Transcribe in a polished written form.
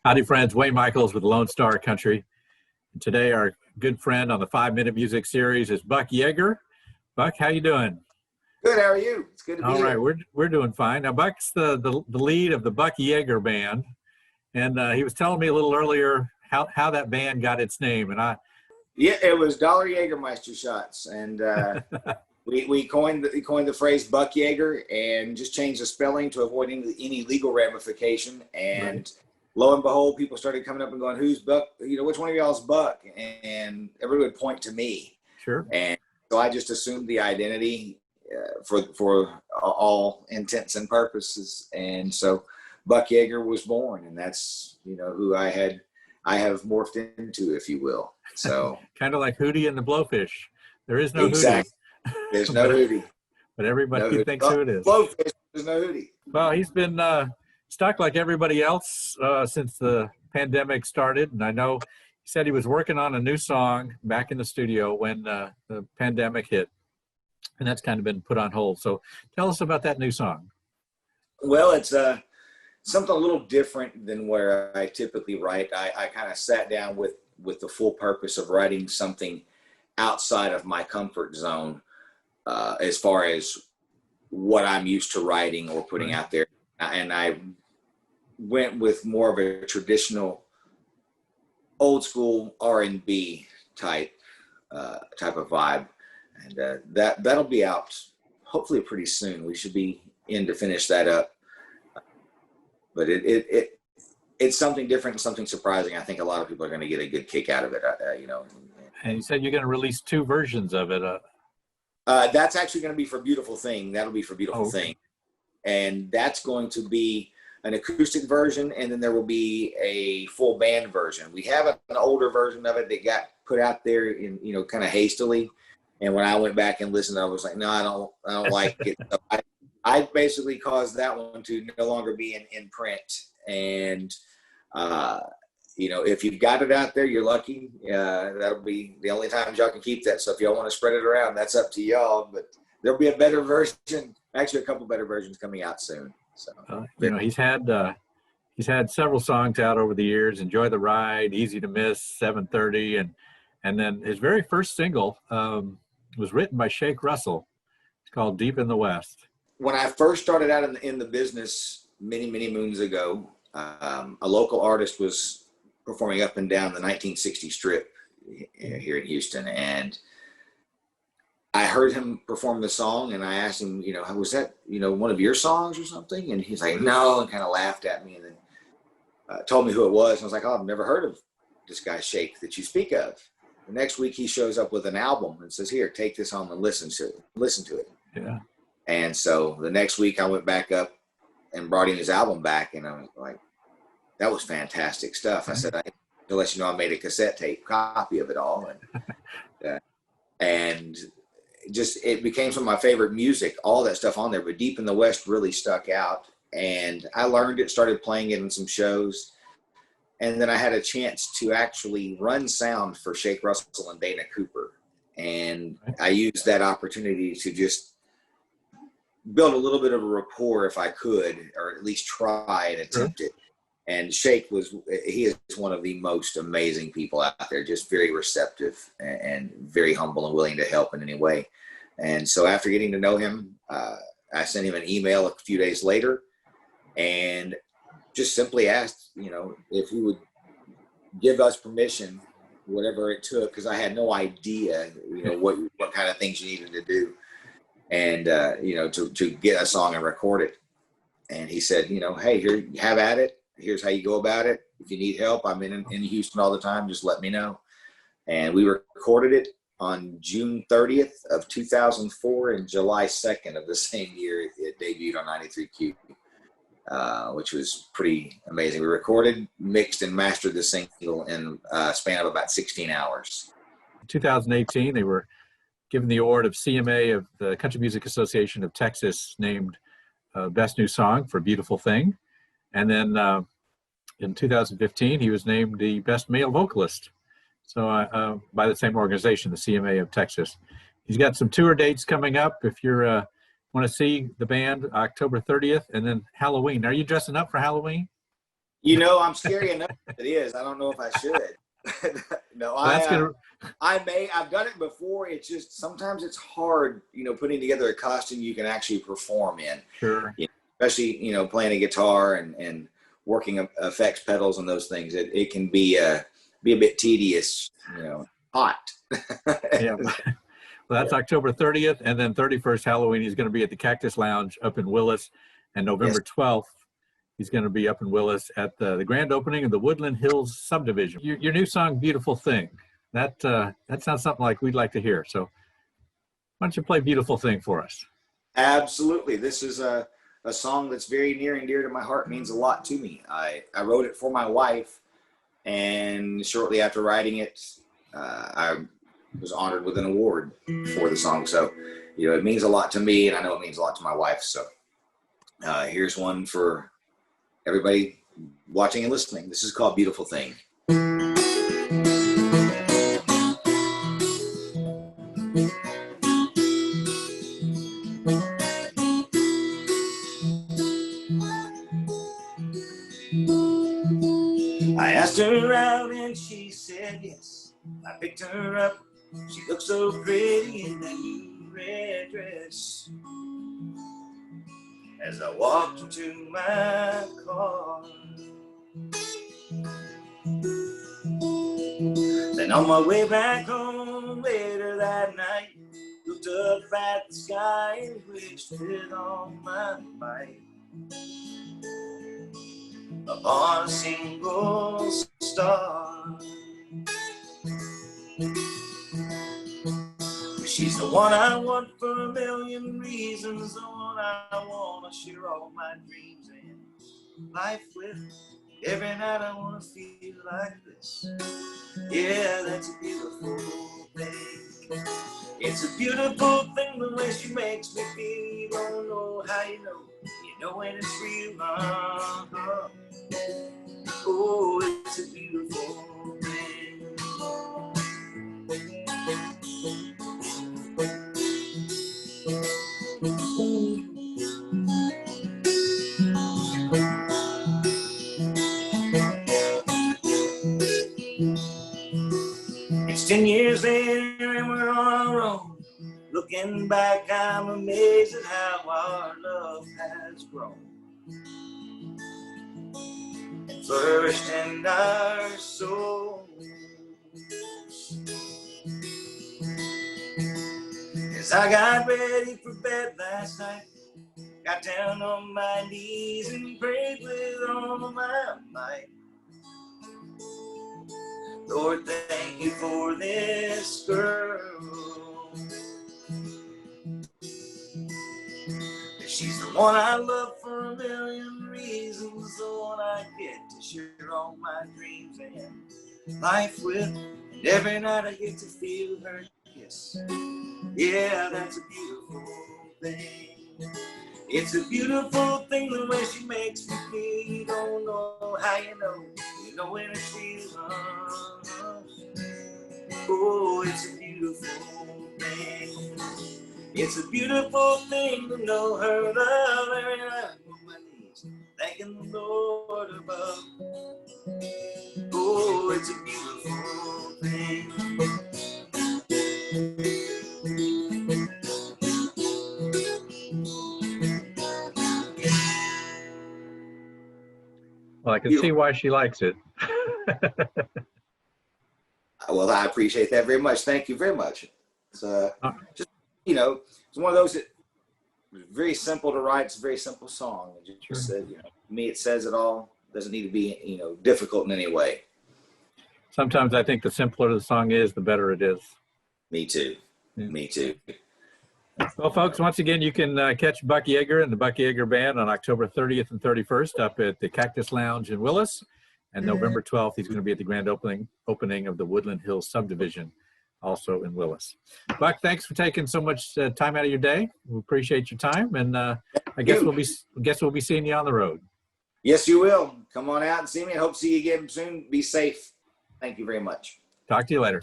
Howdy, friends. Wayne Michaels with Lone Star Country. And today, our good friend on the 5-Minute Music Series is Buck Yeager. Buck, how you doing? Good. How are you? It's good to be All right, here. we're doing fine. Now, Buck's the lead of the Buck Yeager Band, and he was telling me a little earlier how that band got its name. And Yeah, it was Dollar Jägermeister shots, and we coined the phrase Buck Yeager and just changed the spelling to avoid any legal ramification. And right. Lo and behold, people started coming up and going, "Who's Buck? Which one of y'all's Buck?" And everybody would point to me. Sure. And so I just assumed the identity for all intents and purposes. And so Buck Yeager was born, and that's who I have morphed into, if you will. So kind of like Hootie and the Blowfish. There is no exactly. Hootie. There's no Hootie. But everybody thinks who it is. Blowfish, there's no Hootie. Well, he's been stuck like everybody else since the pandemic started. And I know he said he was working on a new song back in the studio when the pandemic hit. And that's kind of been put on hold. So tell us about that new song. Well, it's something a little different than where I typically write. I kind of sat down with the full purpose of writing something outside of my comfort zone as far as what I'm used to writing or putting out there. And I went with more of a traditional old school R&B type of vibe. And that'll be out hopefully pretty soon. We should be in to finish that up. But it's something different and something surprising. I think a lot of people are going to get a good kick out of it. And you said you're going to release 2 versions of it. That's actually going to be for Beautiful Thing. That'll be for Beautiful Thing. And that's going to be an acoustic version, and then there will be a full band version. We have an older version of it that got put out there in kind of hastily. And when I went back and listened, I was like, no, I don't like it. So I basically caused that one to no longer be in print. And, if you've got it out there, you're lucky. That'll be the only time y'all can keep that. So if y'all want to spread it around, that's up to y'all. But there'll be a better version, actually a couple better versions coming out soon. So, he's had several songs out over the years, Enjoy the Ride, Easy to Miss, 7:30. And then his very first single was written by Shake Russell. It's called Deep in the West. When I first started out in the business many, many moons ago, a local artist was performing up and down the 1960 Strip here in Houston. And I heard him perform the song, and I asked him, was that, one of your songs or something? And he's like, no, and kind of laughed at me, and then told me who it was. And I was like, oh, I've never heard of this guy Shake that you speak of. The next week he shows up with an album and says, here, take this home and listen to it. Yeah. And so the next week I went back up and brought him his album back, and I was like, that was fantastic stuff. I said, to let you know, I made a cassette tape copy of it all. And just, it became some of my favorite music, all that stuff on there, but Deep in the West really stuck out. And I learned it, started playing it in some shows. And then I had a chance to actually run sound for Shake Russell and Dana Cooper. And I used that opportunity to just build a little bit of a rapport if I could, or at least try and attempt it. And Shake he is one of the most amazing people out there, just very receptive and very humble and willing to help in any way. And so after getting to know him, I sent him an email a few days later and just simply asked, if he would give us permission, whatever it took, because I had no idea, what kind of things you needed to do. And, to get a song and record it. And he said, hey, here, have at it. Here's how you go about it. If you need help, I'm in Houston all the time. Just let me know. And we recorded it on June 30th of 2004 and July 2nd of the same year. It debuted on 93Q, which was pretty amazing. We recorded, mixed, and mastered the single in a span of about 16 hours. In 2018, they were given the award of CMA of the Country Music Association of Texas, named Best New Song for Beautiful Thing. And then in 2015, he was named the Best Male Vocalist. So by the same organization, the CMA of Texas. He's got some tour dates coming up. If you want to see the band, October 30th, and then Halloween. Are you dressing up for Halloween? You know, I'm scary enough as it is. I don't know if I should. No, Well, that's gonna. I've done it before. It's just sometimes it's hard, you know, putting together a costume you can actually perform in. Sure. You know, especially, you know, playing a guitar and working effects pedals and those things. It can be a bit tedious, you know, hot. Yeah. Well, that's October 30th, and then 31st Halloween. He's going to be at the Cactus Lounge up in Willis, and November 12th. He's going to be up in Willis at the grand opening of the Woodland Hills subdivision. Your new song, Beautiful Thing, that sounds something like we'd like to hear. So why don't you play Beautiful Thing for us? Absolutely. This is a song that's very near and dear to my heart, means a lot to me. I wrote it for my wife, and shortly after writing it, I was honored with an award for the song. So, you know, it means a lot to me, and I know it means a lot to my wife. So here's one for everybody watching and listening. This is called Beautiful Thing. I asked her out and she said yes. I picked her up. She looked so pretty in that new red dress. As I walked into my car, then on my way back home later that night, looked up at the sky and wished with all my might upon a single star. She's the one I want for a million reasons, the one I want to share all my dreams and life with. Every night I want to feel like this. Yeah, that's a beautiful thing. It's a beautiful thing the way she makes me feel. You don't know how you know when it's real. Oh, it's a beautiful thing. It's 10 years later and we're on our own. Looking back, I'm amazed at how our love has grown and flourished in our souls. As I got ready for bed last night, got down on my knees and prayed with all of my might. Lord, thank you for this girl. She's the one I love for a million reasons, the one I get to share all my dreams and life with. And every night I get to feel her kiss. Yeah, that's a beautiful thing. It's a beautiful thing the way she makes me feel. You don't know how you know when it's real. Oh, it's a beautiful thing. It's a beautiful thing to know her love. Every night on my knees, thanking the Lord above. Oh, it's a beautiful thing. Well, I can see why she likes it. Well, I appreciate that very much. Thank you very much. It's just, you know, it's one of those that very simple to write. It's a very simple song. It just said, you know, to me, it says it all. Doesn't need to be, you know, difficult in any way. Sometimes I think the simpler the song is, the better it is. Me too. Yeah. Me too. Well, folks, once again, you can catch Buck Yeager and the Buck Yeager Band on October 30th and 31st up at the Cactus Lounge in Willis. And November 12th, he's going to be at the grand opening of the Woodland Hills subdivision, also in Willis. Buck, thanks for taking so much time out of your day. We appreciate your time, and I guess we'll be seeing you on the road. Yes, you will. Come on out and see me. I hope to see you again soon. Be safe. Thank you very much. Talk to you later.